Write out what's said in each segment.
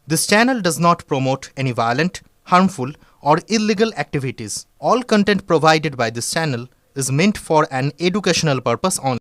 This channel does not promote any violent, harmful, or illegal activities. All content provided by this channel is meant for an educational purpose only.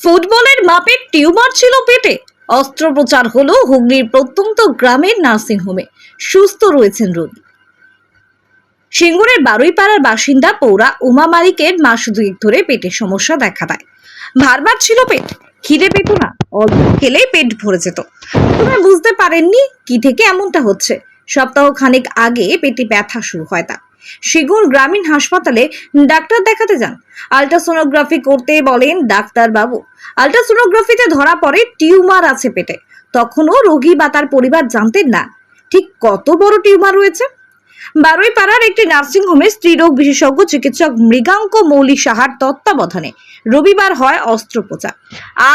ফুটবলের মাপের tumour ছিল পেটে। অস্ত্রোপচার হলো হুগলির প্রত্যন্ত গ্রামের নার্সিংহোমে। সুস্থ রয়েছেন রোগী। সিঙ্গুরের বারুইপাড়ার বাসিন্দা পৌরা উমা মালিকের মাস দুয়েক ধরে পেটের সমস্যা দেখা দেয়। ভারবার ছিল পেট, খিদে পেত না, অল্প খেলেই পেট ভরে যেত। প্রথমে বুঝতে পারেননি কি থেকে এমনটা হচ্ছে। সপ্তাহ খানেক আগে পেটে ব্যথা শুরু হয় তার। সিঙ্গুর গ্রামীণ হাসপাতালে ডাক্তার দেখাতে যান। আল্ট্রাসোনোগ্রাফি করতে বলেন ডাক্তার বাবু। আল্ট্রাসোনোগ্রাফিতে ধরা পড়ে টিউমার আছে পেটে। তখনও রোগী বা তার পরিবার জানতেন না ঠিক কত বড় টিউমার রয়েছে। বারুইপাড়ার একটি নার্সিংহোমে স্ত্রীরোগ বিশেষজ্ঞ চিকিৎসক মৃগাঙ্ক মৌলি সাহার তত্ত্বাবধানে রবিবার হয় অস্ত্রোপচার।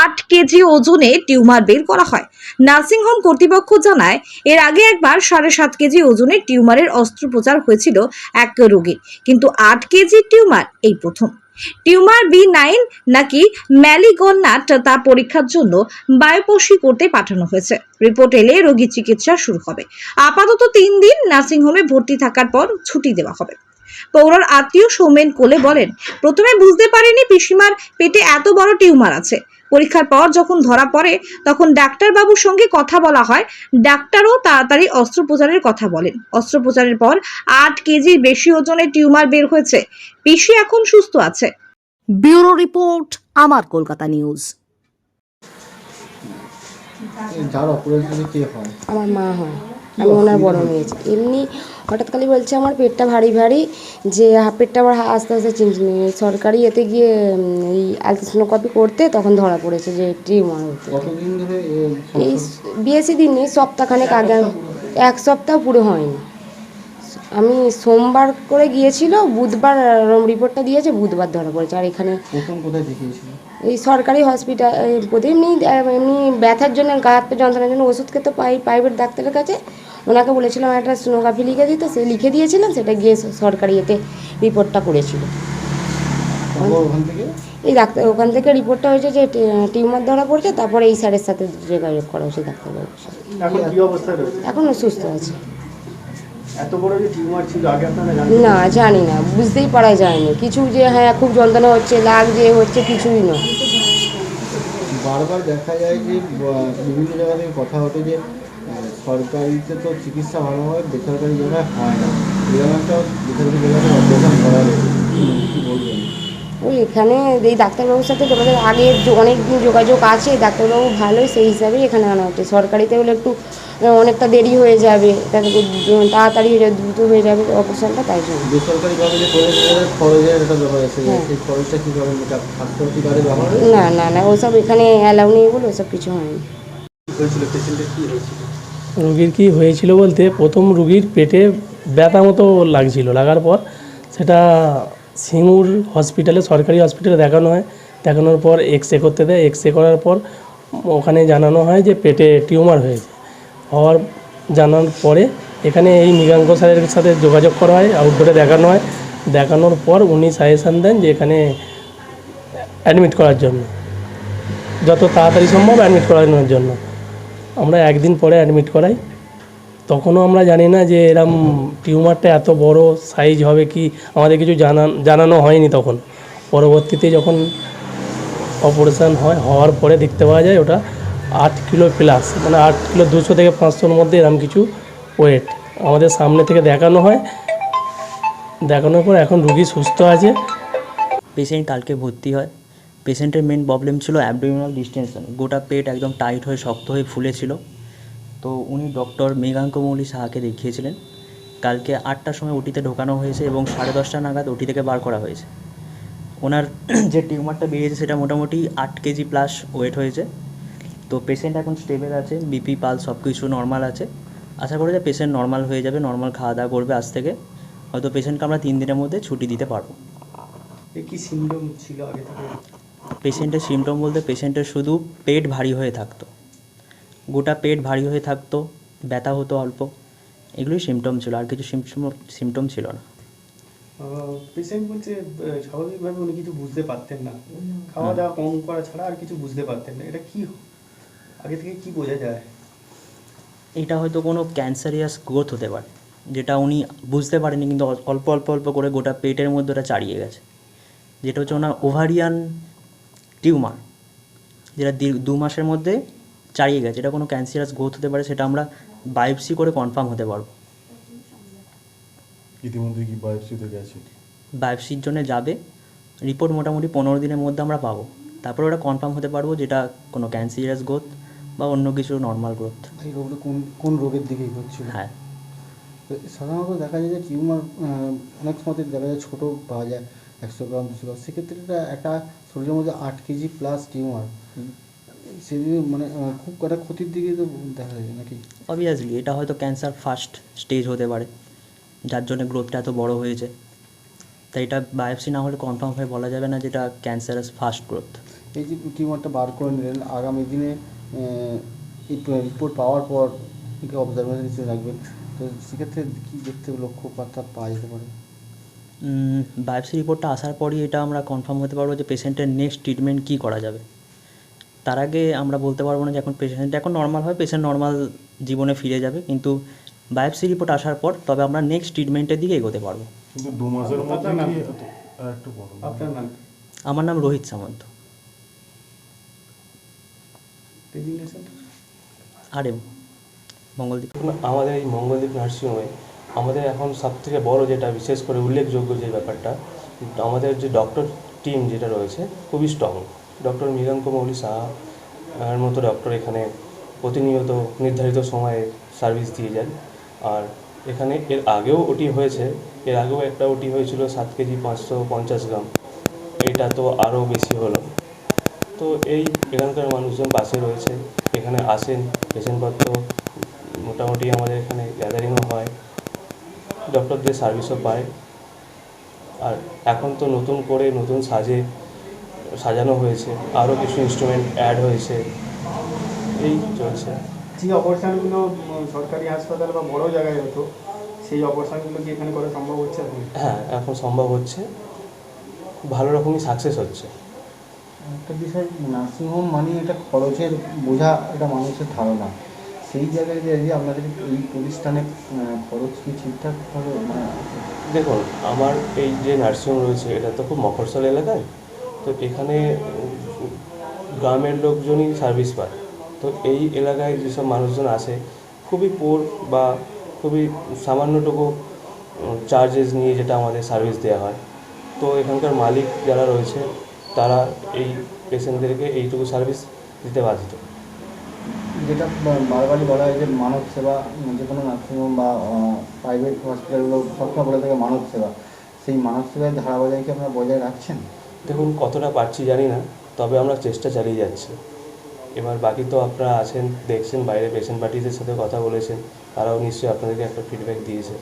8 কেজি ওজনে টিউমার বের করা হয়। নার্সিংহোম কর্তৃপক্ষ জানায়, এর আগে একবার 7.5 কেজি ওজনের টিউমারের অস্ত্রোপচার হয়েছিল এক রোগীর, কিন্তু 8 কেজি টিউমার এই প্রথম। টিউমার B9 নাকি ম্যালিগন্যাট তা পরীক্ষার জন্য বায়োপসি করতে পাঠানো হয়েছে। রিপোর্ট এলে রোগীর চিকিৎসা শুরু হবে। আপাতত 3 দিন নার্সিংহোমে ভর্তি থাকার পর ছুটি দেওয়া হবে। পৌরার আত্মীয় সৌমেন কোলে বলেন, প্রথমে বুঝতে পারিনি পিসিমার পেটে এত বড় টিউমার আছে। পরীক্ষার পর যখন ধরা পড়ে তখন ডাক্তারবাবুর সঙ্গে কথা বলা হয়। ডাক্তারও তাড়াতাড়ি অস্ত্রোপচারের কথা বলেন। অস্ত্রোপচারের পর 8 কেজির বেশি ওজনের টিউমার বের হয়েছে। পিসি এখন সুস্থ আছে। ব্যুরো রিপোর্ট, আমার কলকাতা নিউজ। যার অপারেশনে কে হয়? আমার মা হয়, আমি ওনার বড় মেয়ে। এমনি হঠাৎ করে বলছে আমার পেটটা ভারী ভারী, যে পেটটা আবার আস্তে আস্তে চিনচিনি। সরকারি এতে গিয়ে এই আলট্রাসোনোগ্রাফি করতে তখন ধরা পড়েছে যে টিউমার হতে। কতদিন ধরে এই বেশি দিন নেই, সপ্তাহখানেক আগে, 1 সপ্তাহ পুরো হয়নি। আমি সোমবার করে গিয়েছিল, বুধবার রিপোর্টটা দিয়েছে, বুধবার ধরা পড়েছে। আর এখানে প্রথম কোথায় দেখিয়েছিল? এই সরকারি হসপিটাল। এমনি ব্যথার জন্য, গা হাত পা যন্ত্রণার জন্য ওষুধ খেতে প্রাইভেট ডাক্তারের কাছে। ওনাকে বলেছিলাম একটা সোনোগ্রাফি লিখে দিতে, সে লিখে দিয়েছিলাম, সেটা গিয়ে সরকারি এতে রিপোর্টটা করেছিল। ওখান থেকে এই ডাক্তার ওখান থেকে রিপোর্টটা হয়েছে যে টিউমার ধরা পড়েছে। তারপরে এই স্যারের সাথে যোগাযোগ করা হয়েছে ডাক্তারবাবুর সাথে। এখন কি অবস্থায় রয়েছে? এখনও সুস্থ আছে। এত বড় যে টিউমার ছিল আগে আপনারা জানেন? না, জানি না, বুঝতেই পারা যায়নি কিছু, যে হ্যাঁ খুব যন্ত্রণা হচ্ছে, লাগছে হচ্ছে, কিছুই নয়। বারবার দেখা যায় যে বিভিন্ন জায়গা থেকে কথা ওঠে যে সরকারিতে তো চিকিৎসা ভালো হয়, বেসরকারি জায়গায় হয় না। এরকম একটা বেসরকারি জায়গায় অপারেশন করা রয়েছে, কী বলবেন? ওই এখানে এই ডাক্তারবাবুর সাথে তোমাদের আগে অনেক দিন যোগাযোগ আছে, ডাক্তারবাবু ভালোই, সেই হিসাবেই এখানে আনা হচ্ছে। সরকারিতে হলে একটু অনেকটা দেরি হয়ে যাবে, তাড়াতাড়ি দ্রুত হয়ে যাবে অপারেশনটা, তাই জন্য। বেসরকারিভাবে যে খরচের একটা ব্যাপার আছে, সেই খরচটা কীভাবে স্বাস্থ্যসাথী কার্ডের ব্যাপার? না না না, ওসব এখানে অ্যালাউ নেই বলে ওসব কিছু হয়নি। হয়েছিল পেশেন্টের কী হয়েছিল? রুগীর কী হয়েছিল বলতে, প্রথম রুগীর পেটে ব্যথা মতো লাগছিল। লাগার পর সেটা সিঙ্গুর হসপিটালে, সরকারি হসপিটালে দেখানো হয়। দেখানোর পর এক্সরে করতে দেয়। এক্সরে করার পর ওখানে জানানো হয় যে পেটে টিউমার হয়েছে। হওয়ার জানার পরে এখানে এই মৃগাঙ্ক স্যারের সাথে যোগাযোগ করা হয়, আউটডোরে দেখানো হয়। দেখানোর পর উনি সাজেশান দেন যে এখানে অ্যাডমিট করার জন্য, যত তাড়াতাড়ি সম্ভব অ্যাডমিট করানোর জন্য। আমরা 1 দিন পরে অ্যাডমিট করাই। তখনও আমরা জানি না যে এরম টিউমারটা এত বড় সাইজ হবে, কি আমাদের কিছু জানানো হয়নি তখন। পরবর্তীতে যখন অপারেশান হওয়ার পরে দেখতে পাওয়া যায় ওটা 8 কিলো প্লাস, মানে 8 কিলো 200 থেকে 500-র মধ্যে এরম কিছু ওয়েট। আমাদের সামনে থেকে দেখানো হয়। দেখানোর পর এখন রুগী সুস্থ আছে। পেশেন্ট কালকে ভর্তি হয়। পেশেন্টের মেন প্রবলেম ছিল অ্যাবডোমিনাল ডিস্টেনশন, গোটা পেট একদম টাইট হয়ে শক্ত হয়ে ফুলেছিল। তো উনি ডক্টর মৃগাঙ্ক মৌলি সাহাকে দেখিয়েছিলেন। কালকে 8টার সময় ওটিতে ঢোকানো হয়েছে এবং 10:30 নাগাদ ওটি থেকে বার করা হয়েছে। ওনার যে টিউমারটা বেরিয়েছে সেটা মোটামুটি 8 কেজি প্লাস ওয়েট হয়েছে। তো পেশেন্ট এখন স্টেবল আছে, বিপি পালস সব কিছু নর্মাল আছে। আশা করি যে পেশেন্ট নর্মাল হয়ে যাবে, নর্মাল খাওয়া দাওয়া করবে আজ থেকে, হয়তো পেশেন্টকে আমরা 3 দিনের মধ্যে ছুটি দিতে পারবো। কি সিমটম ছিল আগে থেকে? পেশেন্টের সিমটম বলতে পেশেন্টের শুধু পেট ভারী হয়ে থাকতো, গোটা পেট ভারী হয়ে থাকতো, ব্যথা হতো অল্প, এগুলোই সিমটম ছিল, আর কিছু সিমটম ছিল না। পেশেন্ট বলছে স্বাভাবিকভাবে উনি কিছু বুঝতে পারতেন না, খাওয়া দাওয়া কম করা ছাড়া আর কিছু বুঝতে পারতেন না। এটা কি আগে থেকে কি বোঝা যায়? এটা হয়তো কোনো ক্যান্সারিয়াস গ্রোথ হতে পারে, যেটা উনি বুঝতে পারেনি, কিন্তু অল্প অল্প অল্প করে গোটা পেটের মধ্যে ওটা চারিয়ে গেছে, যেটা হচ্ছে ওনার ওভারিয়ান টিউমার, যেটা 2 মাসের মধ্যে চারিয়ে গেছে। এটা কোনো ক্যান্সারাস গ্রোথ হতে পারে, সেটা আমরা বায়োপসি করে কনফার্ম হতে পারবো। ইতিমধ্যে কি বায়োপসিতে গেছে? বায়োপসির জন্য যাবে, রিপোর্ট মোটামুটি 15 দিনের মধ্যে আমরা পাবো, তারপর ওটা কনফার্ম হতে পারবো যেটা কোনো ক্যান্সারাস গ্রোথ বা অন্য কিছু নর্মাল গ্রোথ। এই রোগটা কোন রোগের দিকে হচ্ছিল? হ্যাঁ, তো সাধারণত দেখা যায় যে টিউমার অনেক সময় দেখা যায় ছোটো পাওয়া যায় 100 গ্রাম 200 গ্রাম, সেক্ষেত্রে এটা একটা শরীরের মধ্যে 8 কেজি প্লাস টিউমার, সেদিকে মানে খুব একটা ক্ষতির দিকে তো দেখা যায় নাকি? অবভিয়াসলি এটা হয়তো ক্যান্সার ফার্স্ট স্টেজ হতে পারে, যার জন্য গ্রোথটা এত বড় হয়েছে। তাই এটা বায়োপসি না হলে কনফার্ম হয়ে বলা যাবে না যেটা ক্যান্সারাস ফার্স্ট গ্রোথ। এই যে টিউমারটা বার করে নিলেন, আগামী দিনে এই রিপোর্ট পাওয়ার পর অবজারভেশন হিসেবে রাখবেন, তো সেক্ষেত্রে কী দেখতে লক্ষ্যপাতটা পাওয়া যেতে পারে? বায়োপসি রিপোর্টটা আসার পরই এটা আমরা কনফার্ম হতে পারবো যে পেশেন্টের নেক্সট ট্রিটমেন্ট কী করা যাবে। তার আগে আমরা বলতে পারবো না যে এখন পেশেন্ট এখন নর্মাল হয়, পেশেন্ট নর্মাল জীবনে ফিরে যাবে, কিন্তু বায়োপসি রিপোর্ট আসার পর তবে আমরা নেক্সট ট্রিটমেন্টের দিকে এগোতে পারবো। কিন্তু 2 মাসের মধ্যে আপনার নাম? কি একটু বলুন। আপনার নাম? আমার নাম রোহিত সামন্ত, ডেজিগনেশন? RM মঙ্গলদ্বীপ। আমাদের এই মঙ্গলদ্বীপ নার্সিংহোমে আমাদের এখন সবথেকে বড় যেটা বিশেষ করে উল্লেখযোগ্য যে ব্যাপারটা, আমাদের যে ডক্টর টিম যেটা রয়েছে খুবই স্ট্রং। ডক্টর মৃগাঙ্ক মৌলি সাহা এর মতো ডক্টর এখানে প্রতিনিয়ত নির্ধারিত সময়ে সার্ভিস দিয়ে যান। আর এখানে এর আগেও ওটি হয়েছে, এর আগেও একটা ওটি হয়েছিল 7 কেজি 550 গ্রাম, এটা তো আরও বেশি হলো। তো এখানকার মানুষজন পাশে রয়েছে, এখানে আসেন, পেশেন্টপত্র মোটামুটি আমাদের এখানে গ্যাদারিংও হয়, ডক্টরদের সার্ভিসও পায়। আর এখন তো নতুন করে নতুন সাজানো হয়েছে, আরও কিছু ইনস্ট্রুমেন্ট অ্যাড হয়েছে, এই চলছে। যে অপারেশনগুলো সরকারি হাসপাতাল বা বড় জায়গায় হতো, সেই অপারেশনগুলো কি এখানে করা সম্ভব হচ্ছে এখন? হ্যাঁ, এখন সম্ভব হচ্ছে, ভালো রকমই সাকসেস হচ্ছে। একটা বিষয়, নার্সিংহোম মানে এটা খরচের বোঝা, এটা মানুষের ধারণা। সেই জায়গায় যে আপনাদের এই প্রতিষ্ঠানে খরচ কি ঠিকঠাকভাবে দেখুন, আমার এই যে নার্সিংহোম রয়েছে এটা তো খুব মফস্বল এলাকায়, তো এখানে গ্রামের লোকজনই সার্ভিস পায়। তো এই এলাকায় যেসব মানুষজন আসে খুবই পুর বা খুবই সামান্যটুকু চার্জেস নিয়ে যেটা আমাদের সার্ভিস দেওয়া হয়। তো এখানকার মালিক যারা রয়েছে তারা এই পেশেন্টদেরকে এইটুকু সার্ভিস দিতে বাধ্য। যেটা বারবারই বলা হয় যে মানব সেবা, যে কোনো নার্সিংহোম বা প্রাইভেট হসপিটালগুলো সবসময় বলে থাকে মানব সেবা, সেই মানব সেবার ধারাবাহিক কি আপনারা বজায় রাখছেন? দেখুন, কতটা পারছি জানি না, তবে আমরা চেষ্টা চালিয়ে যাচ্ছি। এবার বাকি তো আপনারা আছেন, দেখছেন, বাইরে পেশেন্ট পার্টিদের সাথে কথা বলেছেন, তারাও নিশ্চয়ই আপনাদেরকে একটা ফিডব্যাক দিয়েছে।